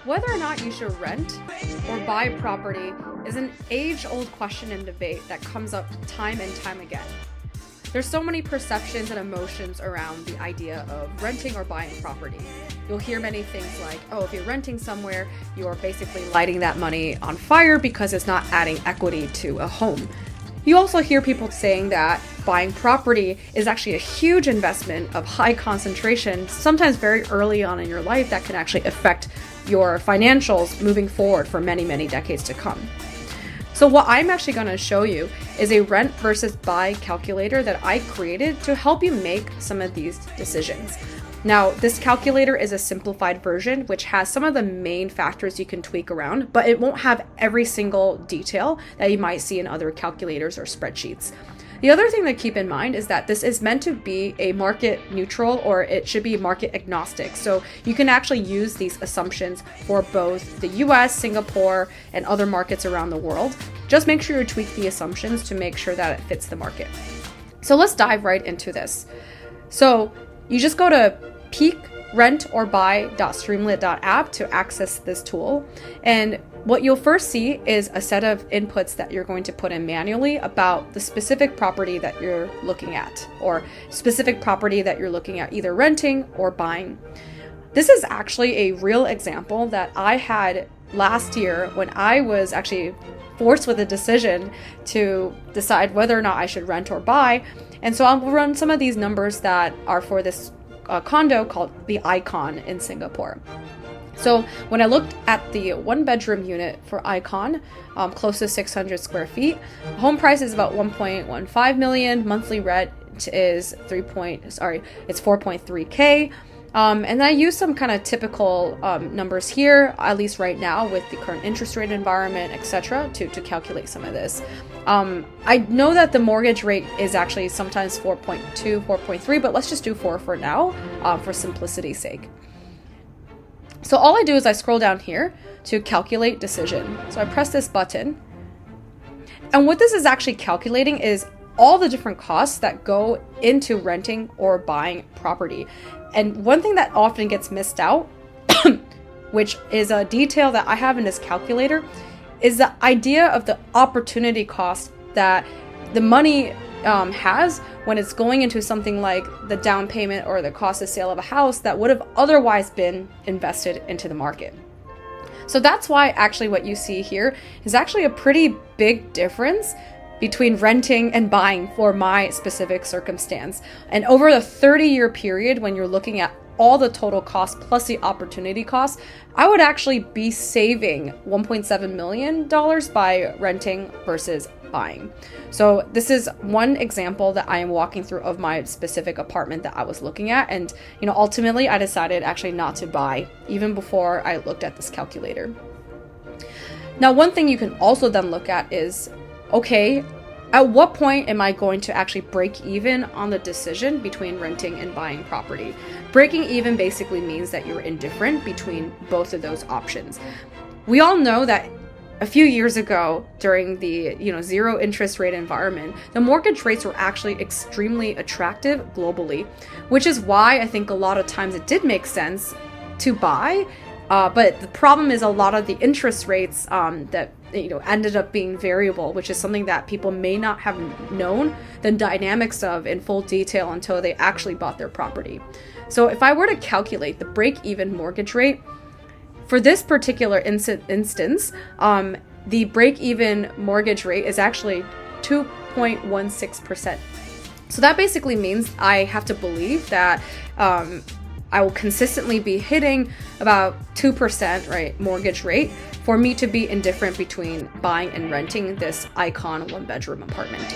Whether or not you should rent or buy property is an age-old question and debate that comes up time and time again. There's so many perceptions and emotions around the idea of renting or buying property. You'll hear many things like, oh, if you're renting somewhere, you are basically lighting that money on fire because it's not adding equity to a home. You also hear people saying that buying property is actually a huge investment of high concentration, sometimes very early on in your life, that can actually affect your financials moving forward for many, many decades to come. So what I'm actually going to show you is a rent versus buy calculator that I created to help you make some of these decisions. Now, this calculator is a simplified version, which has some of the main factors you can tweak around, but it won't have every single detail that you might see in other calculators or spreadsheets. The other thing to keep in mind is that this is meant to be a market neutral, or it should be market agnostic. So you can actually use these assumptions for both the US, Singapore, and other markets around the world. Just make sure you tweak the assumptions to make sure that it fits the market. So let's dive right into this. So you just go to peakrentOrbuy.streamlit.app to access this tool. And what you'll first see is a set of inputs that you're going to put in manually about the specific property that you're looking at, or specific property that you're looking at either renting or buying. This is actually a real example that I had last year when I was actually forced with a decision to decide whether or not I should rent or buy. And so I'll run some of these numbers that are for this condo called the Icon in Singapore. So when I looked at the 1-bedroom unit for Icon, close to 600 square feet, home price is about 1.15 million. Monthly rent is 4.3K. And I use some kind of typical numbers here, at least right now with the current interest rate environment, etc., to calculate some of this. I know that the mortgage rate is actually sometimes 4.2, 4.3, but let's just do 4 for now, for simplicity's sake. So all I do is I scroll down here to calculate decision. So I press this button. And what this is actually calculating is all the different costs that go into renting or buying property. And one thing that often gets missed out, which is a detail that I have in this calculator, is the idea of the opportunity cost that the money has when it's going into something like the down payment or the cost of sale of a house that would have otherwise been invested into the market. So that's why actually what you see here is actually a pretty big difference between renting and buying for my specific circumstance. And over the 30-year period, when you're looking at all the total costs plus the opportunity costs, I would actually be saving $1.7 million by renting versus buying. So this is one example that I am walking through of my specific apartment that I was looking at. And, ultimately I decided actually not to buy even before I looked at this calculator. Now, one thing you can also then look at is, okay, at what point am I going to actually break even on the decision between renting and buying property? Breaking even basically means that you're indifferent between both of those options. We all know that a few years ago, during the zero interest rate environment, the mortgage rates were actually extremely attractive globally, which is why I think a lot of times it did make sense to buy. But the problem is a lot of the interest rates that ended up being variable, which is something that people may not have known the dynamics of in full detail until they actually bought their property. So if I were to calculate the break-even mortgage rate for this particular instance, the break-even mortgage rate is actually 2.16%. So that basically means I have to believe that I will consistently be hitting about 2%, right, mortgage rate for me to be indifferent between buying and renting this Icon 1-bedroom apartment.